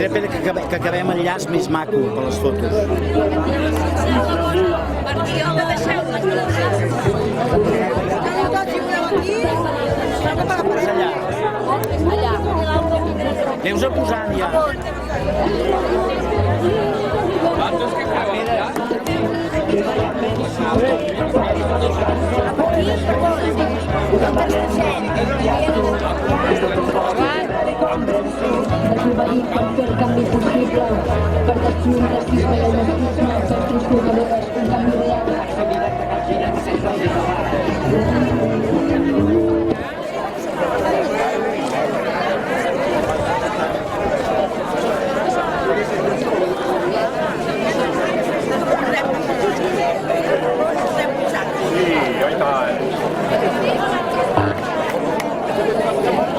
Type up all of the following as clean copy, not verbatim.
Espera que acabem enllaç més maco per les fotos. És allà. Aneu-vos posant ja. Per fer el canvi possible, per destruir el racisme i el masclisme, per transformar un canvi real.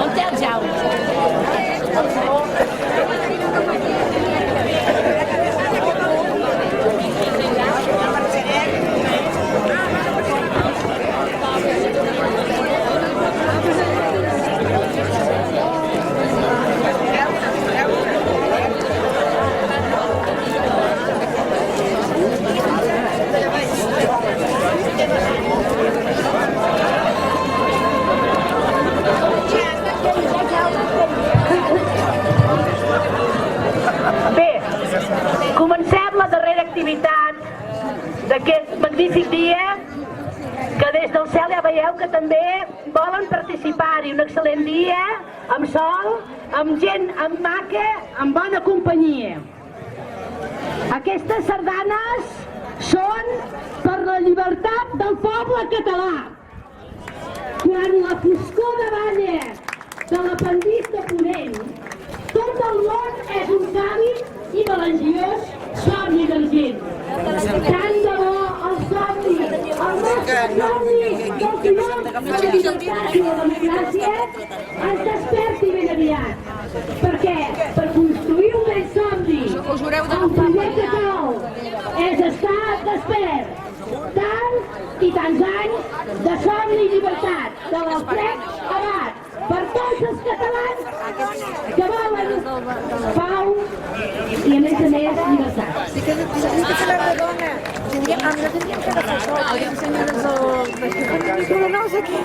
On té el Jaume? Comencem la darrera activitat d'aquest magnífic dia, que des del cel ja veieu que també volen participar-hi. Un excel·lent dia, amb sol, amb gent amb maca, amb bona companyia. Aquestes sardanes són per la llibertat del poble català. Quan la foscor davalla de l'apendix de Ponent, tot el món és un càlid i melangiós somni d'argent. Tant de bo el somni, el nostre somni del pilot de la llibertat i la democràcia es desperti ben aviat. Per què? Per construir un vell somni, el primer que cal és estar despert. Tant i tants anys de somni i llibertat, de l'Alfred Abat, per tots els catalans que volen pau i a més llibertat. Sí que fer la redona. Nosaltres tindríem que agafar això. Les senyores del... No sé què.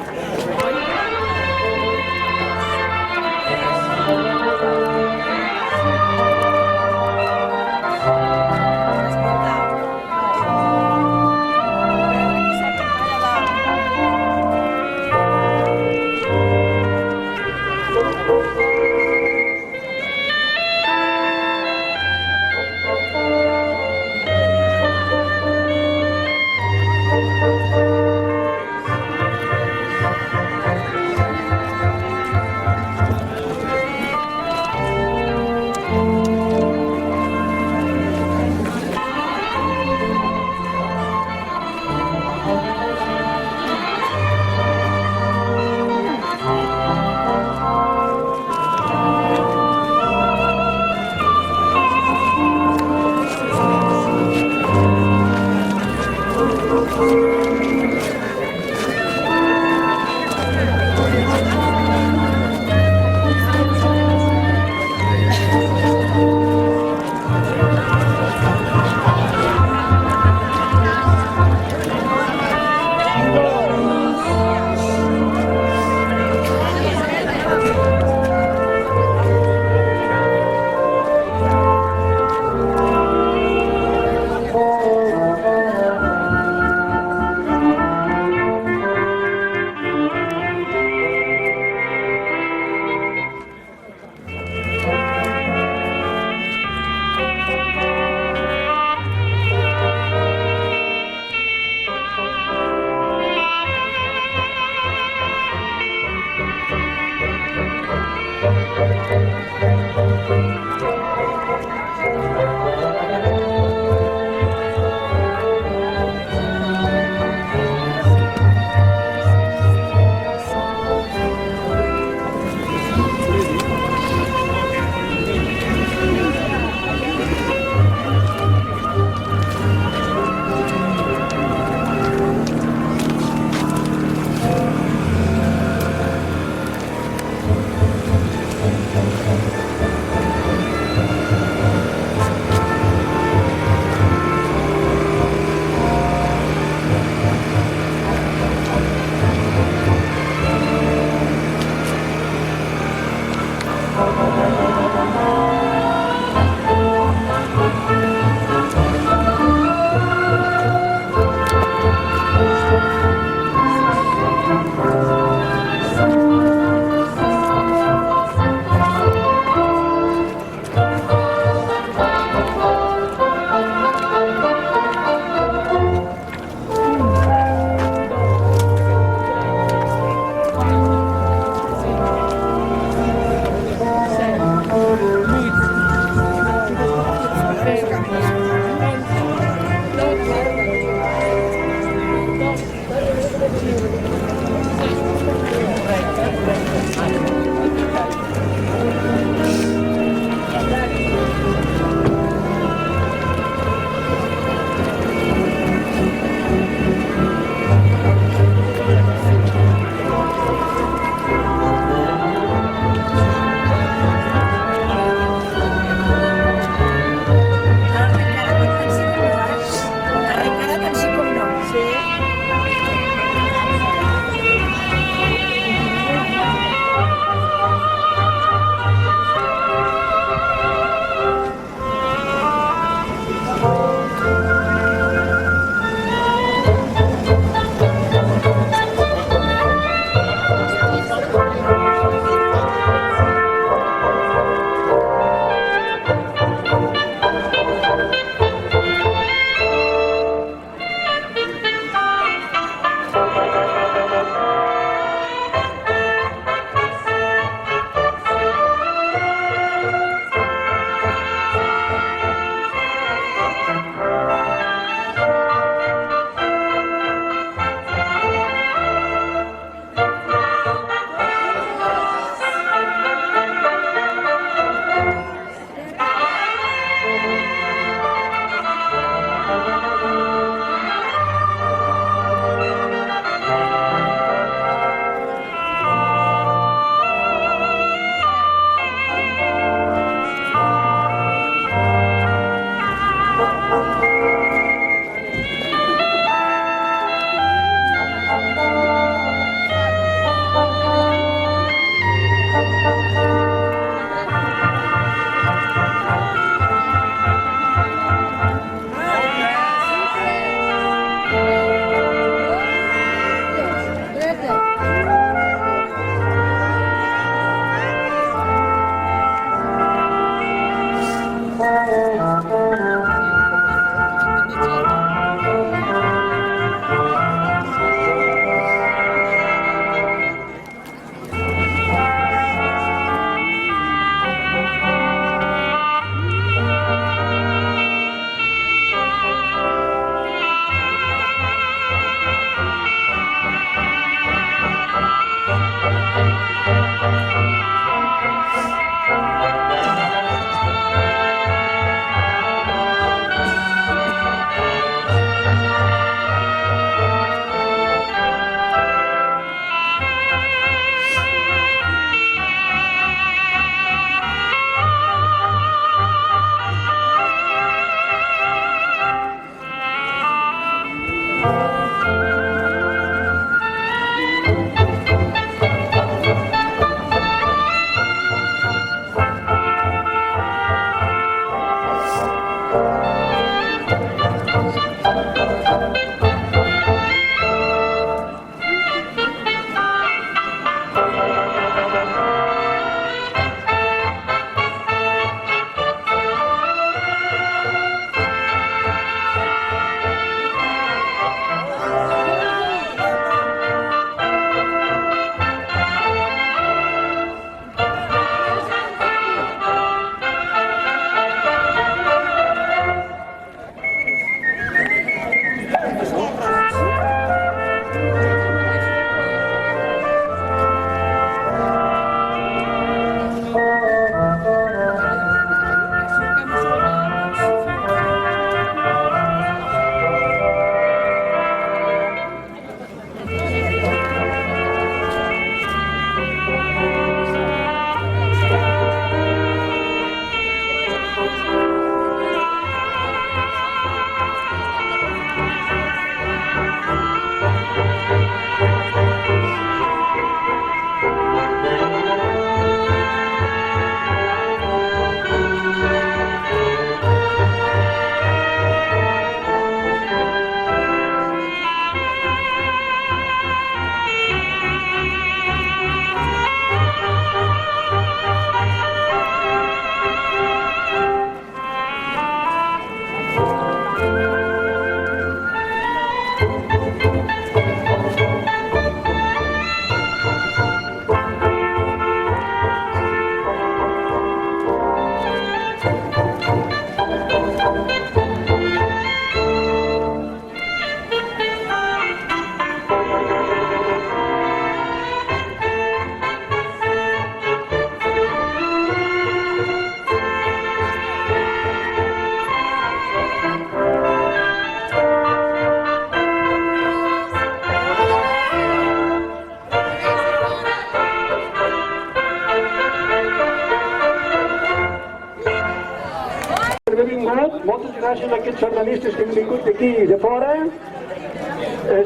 vingut, moltes gràcies a aquests sardanistes que han vingut d'aquí i de fora.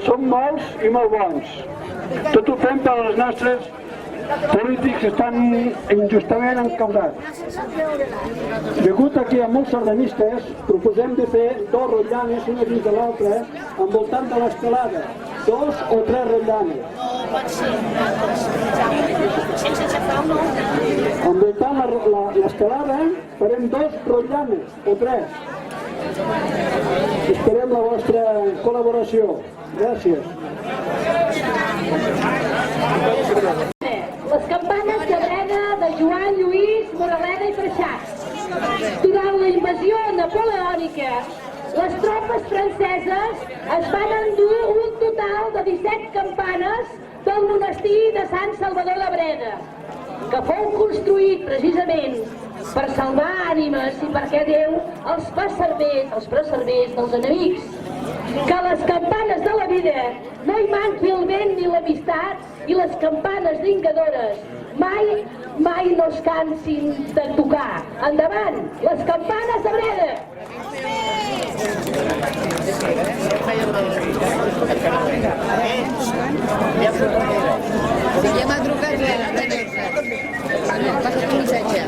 Són molts i molt bons. Tot ho fem per als nostres polítics que estan injustament encausats. Degut a que hi ha molts sardanistes, proposem de fer 2 rotllanes, una dins de l'altra, envoltant de l'estelada. 2 o 3 rotllanes. Envoltant l'estelada farem 2 rotllanes o 3. Esperem la vostra col·laboració. Gràcies. Les campanes de Breda, de Joan Lluís, Moraleda i Freixat. Durant la invasió napoleònica, les tropes franceses es van endur un total de 17 campanes del monestir de Sant Salvador de Breda, que fou construït precisament per salvar ànimes i perquè Déu els preservés dels enemics. Que a les campanes de la vida no hi manqui el vent ni l'amistat i les campanes vingadores mai no es cansin de tocar. Endavant, les campanes de Breda! Ja m'ha trucat la Teresa. Passa un missatge.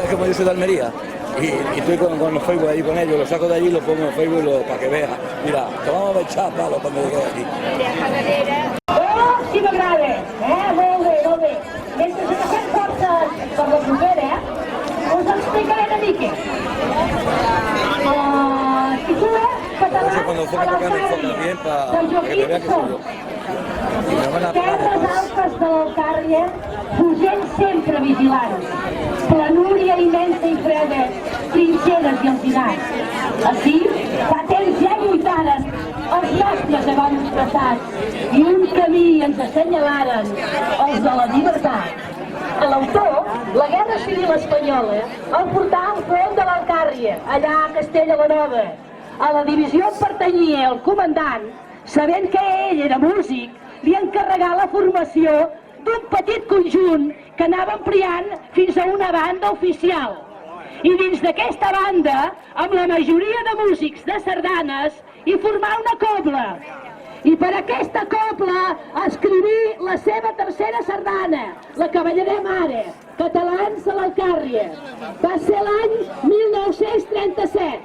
Como yo soy de Almería y estoy con los Facebook ahí con ellos, los saco de allí, los pongo en Facebook para que vean. Mira, te vamos a echar palos cuando llegues aquí. Si m'agrada, molt bé, molt bé. Mentre que fem forces per la propera, us explicaré una mica. Titula Català a l'Alcàrria, de Joaquim Son. Terres altes de l'Alcàrria, fugent sempre vigilants. Planúria immensa i freda, trinxeres i alzinars. Així, fa temps ja lluitaren els nostres abans passats i un camí ens assenyalaren els de la llibertat. A l'autor, la Guerra Civil Espanyola el portà al front de l'Alcàrria, allà a Castella la Nova. A la divisió pertanyia el comandant, sabent que ell era músic, li encarregà la formació d'un petit conjunt que anava ampliant fins a una banda oficial. I dins d'aquesta banda, amb la majoria de músics de sardanes, hi formà una cobla. I per aquesta cobla escriví la seva tercera sardana, la que ballarem ara, Catalans a l'Alcàrria. Va ser l'any 1937,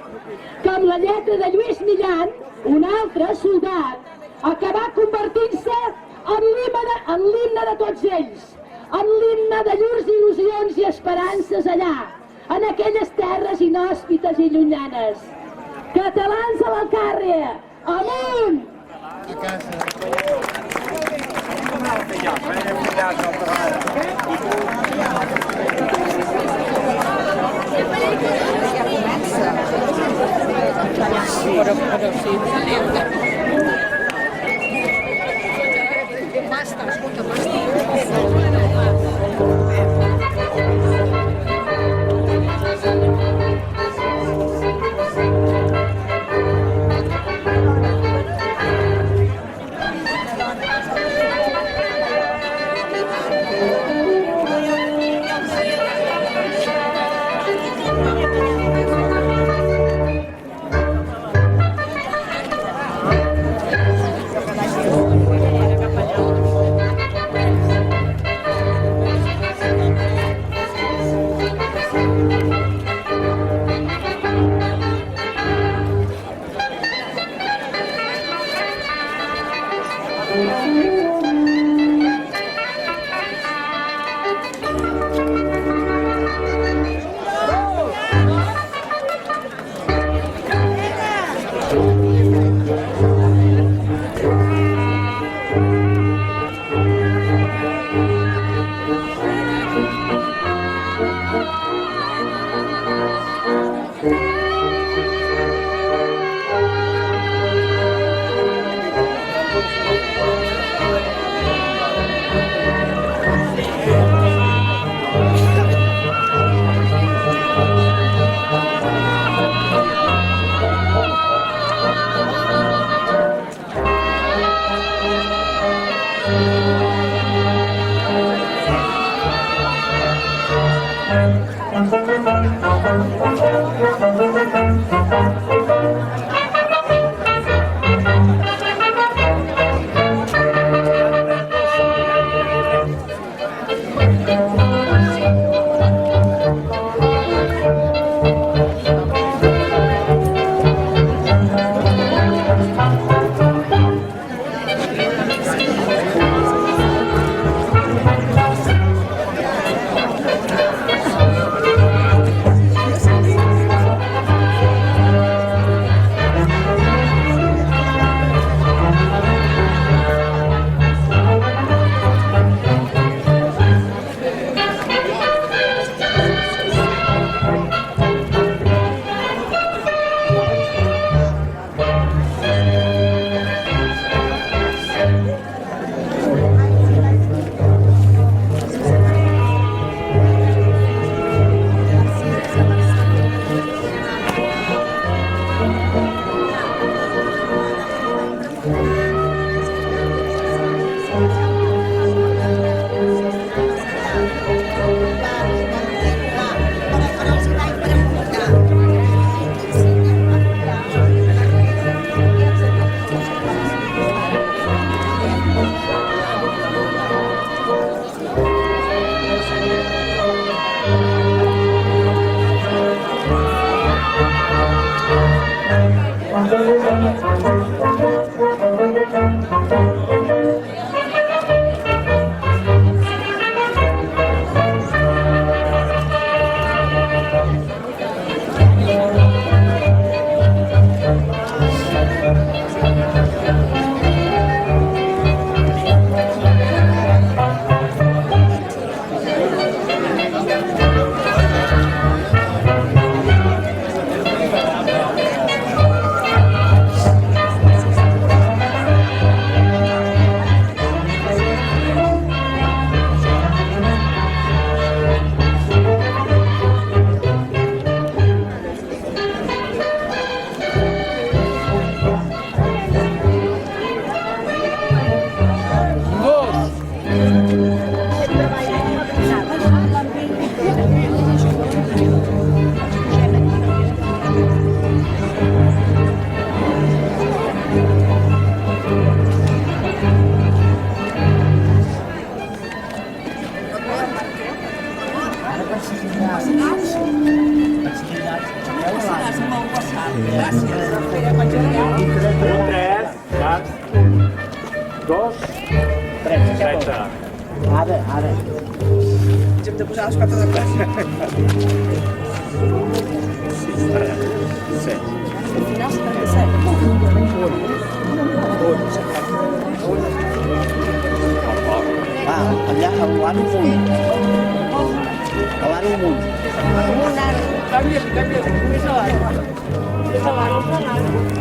que amb la lletra de Lluís Millan, un altre soldat, acabà convertint-se en l'himne de tots ells, en l'himne de llurs il·lusions i esperances allà, en aquelles terres inhòspites i llunyanes. Catalans a l'Alcàrria, amunt! Basta, escolta, basta. Ara. Ens hem de posar les pates de plaç. Sí. Al final s'ha de ser. Va, allà, a l'aro amunt. A l'aro amunt. Canvia, més a l'aro. Més a l'aro. A l'aro amunt.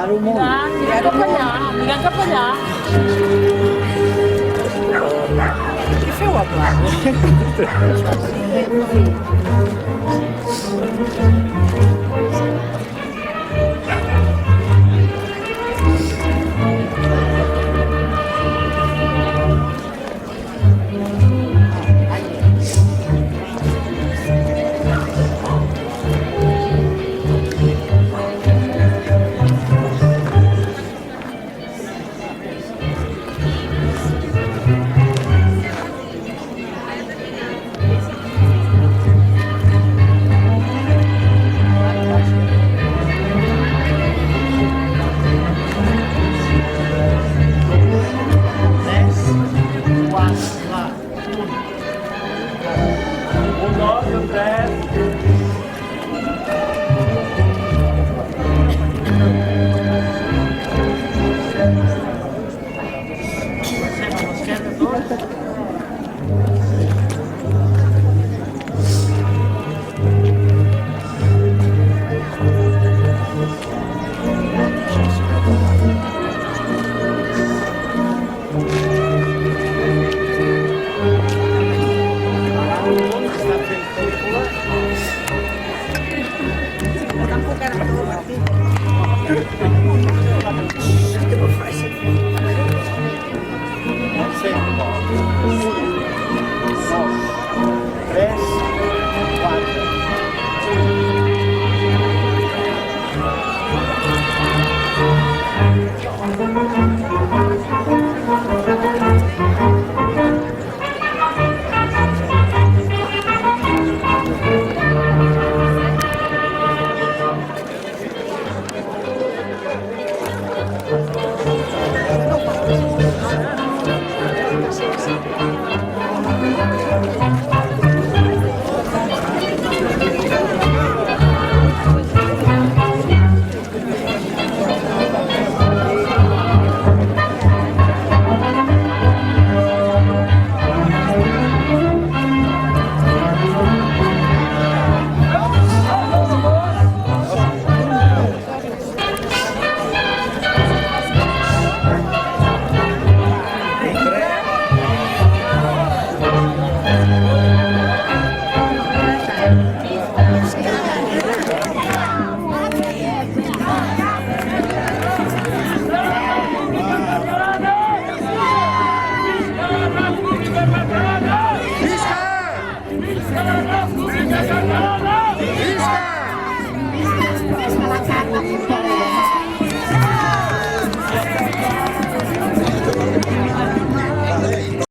Mira cap allà, mira cap allà. Què feu a pla? Tres, quatre.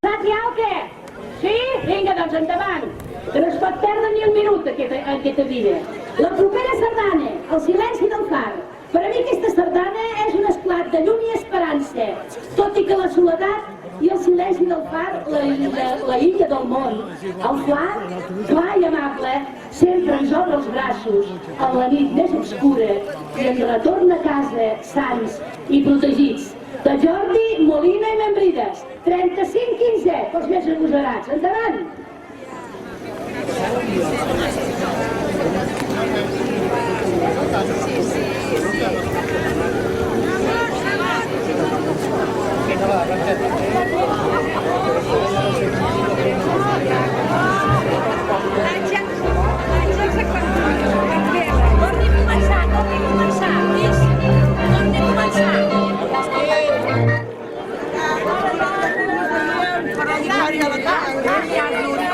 Saps ja o què? Sí? Vinga, doncs endavant. Que no es pot perdre ni un minut aquesta vida. La propera sardana, el silenci del far. Per a mi aquesta sardana és un esclat de llum i esperança, tot i que la soledat i el silenci del far, la illa del món. El far, clar i amable, sempre ens obre els braços en la nit més obscura i ens retorna a casa sants i protegits. De Jordi, Molina i Membrides, 35-15, pels més agosarats. Endavant!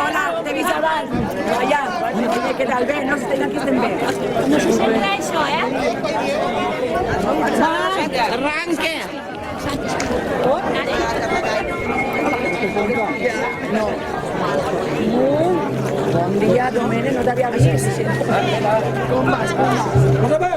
Hola, t'he vist abans. Allà, què tal? Bé, no sé aquí estem bé. No se sent res, això, eh? Arranque! Bon dia, Domènec, no t'havia vist. Com vas? Com vas?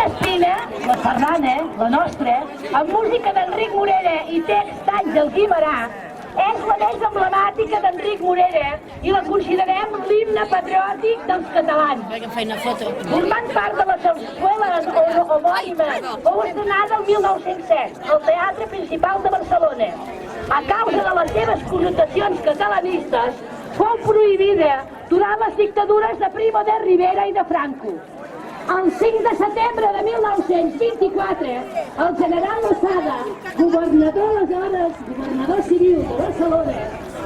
espina, la sardana, la nostra, amb música d'Enric Morera i text d'Àngel Guimerà, és la més emblemàtica d'Enric Morera i la considerem l'himne patriòtic dels catalans. Formant part de la sarsuela homònima, fou estrenada el 1907 al Teatre Principal de Barcelona. A causa de les seves connotacions catalanistes, fou prohibida durant les dictadures de Primo de Rivera i de Franco. El 5 de setembre de 1924, el general Lozada, governador civil de Barcelona,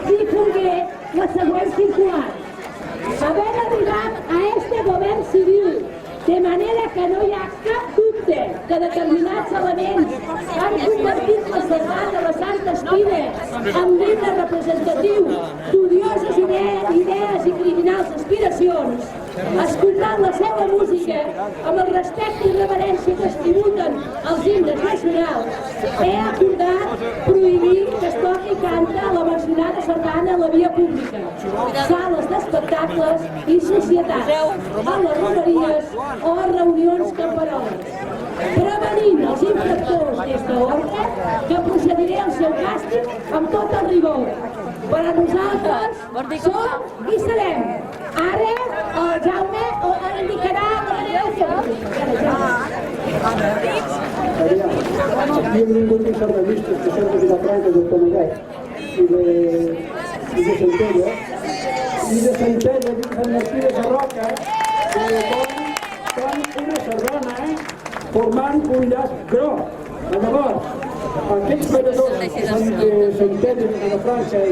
difongué la següent circular. Havent arribat a este govern civil, de manera que no hi ha cap dubte que determinats elements han convertit la sardana de la Santa Espina en l'himne representatiu d'odioses idees i criminals aspiracions, escoltant la seva música amb el respecte i reverència que es tributen als himnes nacionals, he acordat prohibir que es toqui i canta la mencionada sardana a la via pública, sales d'espectacles i societats, a les romeries o a reunions camperoles, prevenint els infractors des d'ordre que procediré al seu càstig amb tot el rigor. Per a nosaltres som i serem. Ara el Jaume indicarà la manera de fer-ho. Aquí hem vingut uns sardanistes que són de Vilafranca, del Tomaguet i de Centella, de Sant Martí de Sarroca, que fan una sardana formant un llaç groc. Llavors, aquells balladors que són de Centella, de Vilafranca i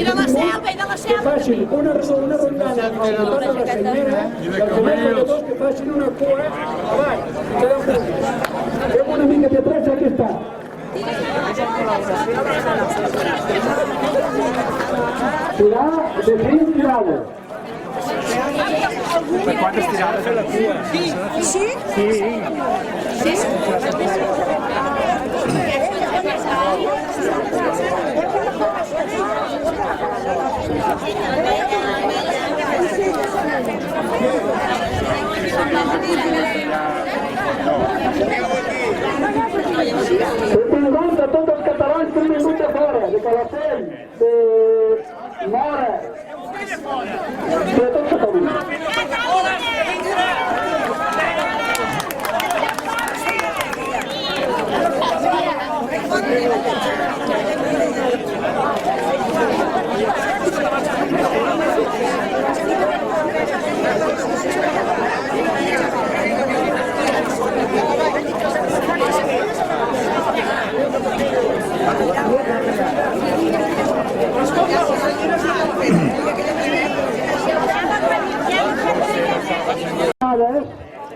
de la Selva, que facin una rondada al voltant de la senyera i els altres balladors que facin una cua avall. Fem una mica de pressa, aquí està. Serà de 20 tirades. ¿Cuántas tiradas de la cua? Sí? Sí. Benvinguts a tots els catalans que han vingut de fora, de Calafell, de Mora, de tot Catalunya.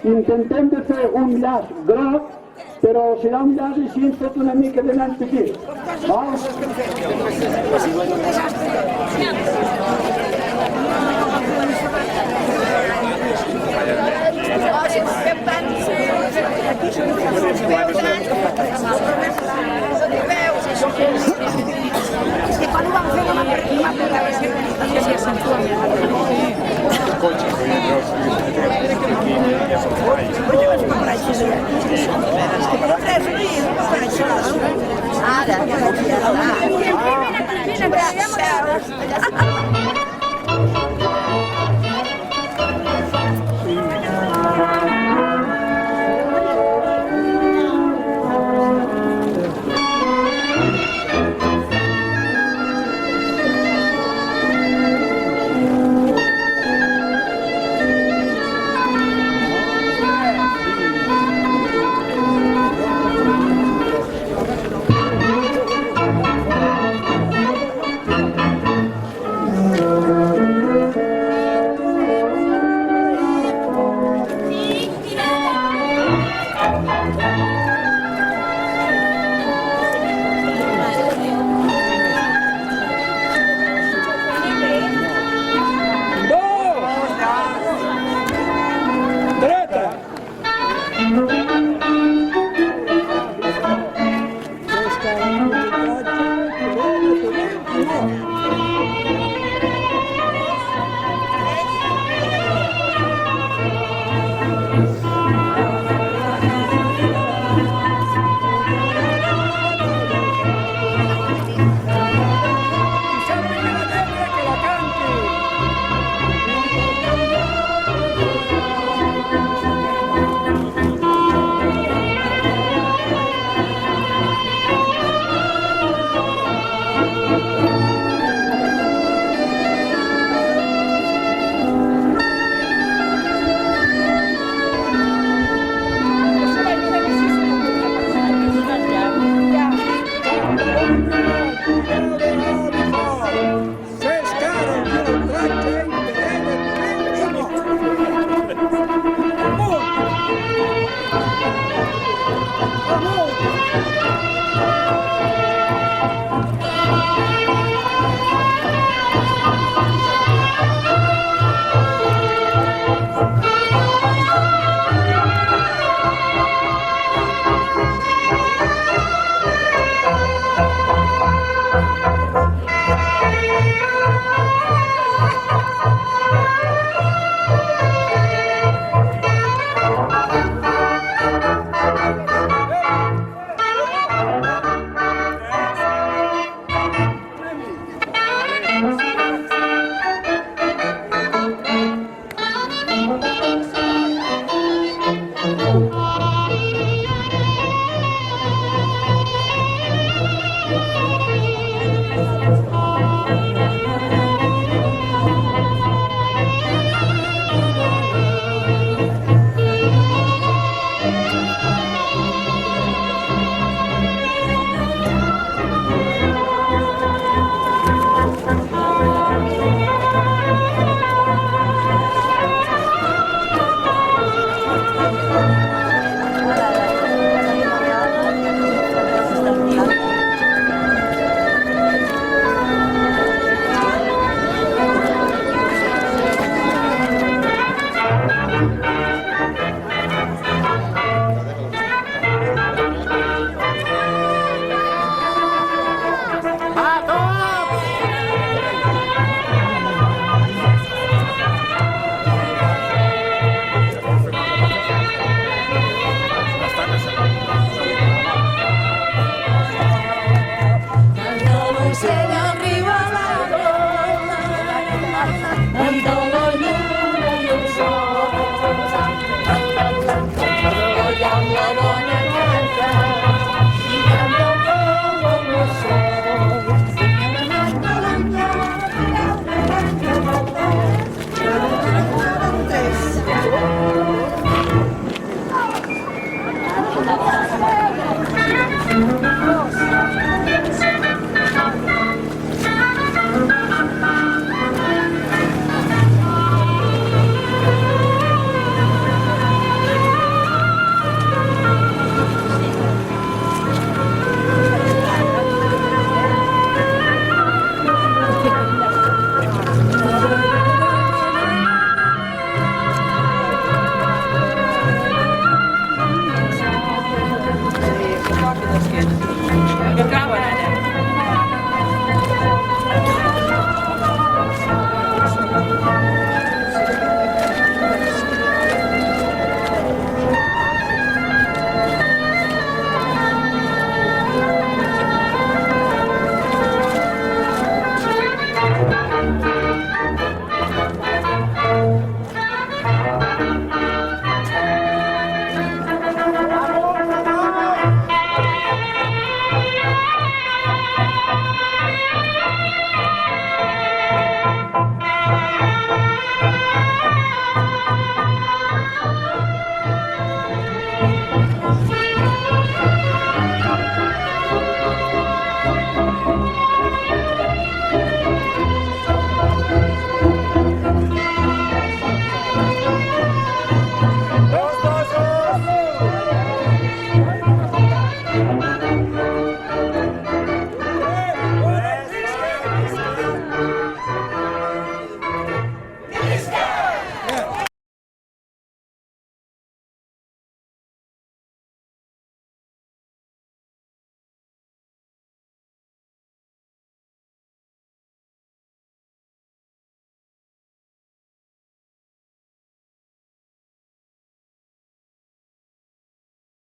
Intentem de fer un llaç groc, però serà un llaç així fet una mica de nen petit. És que quan ho vam fer no m'ha posat a ser Thank you.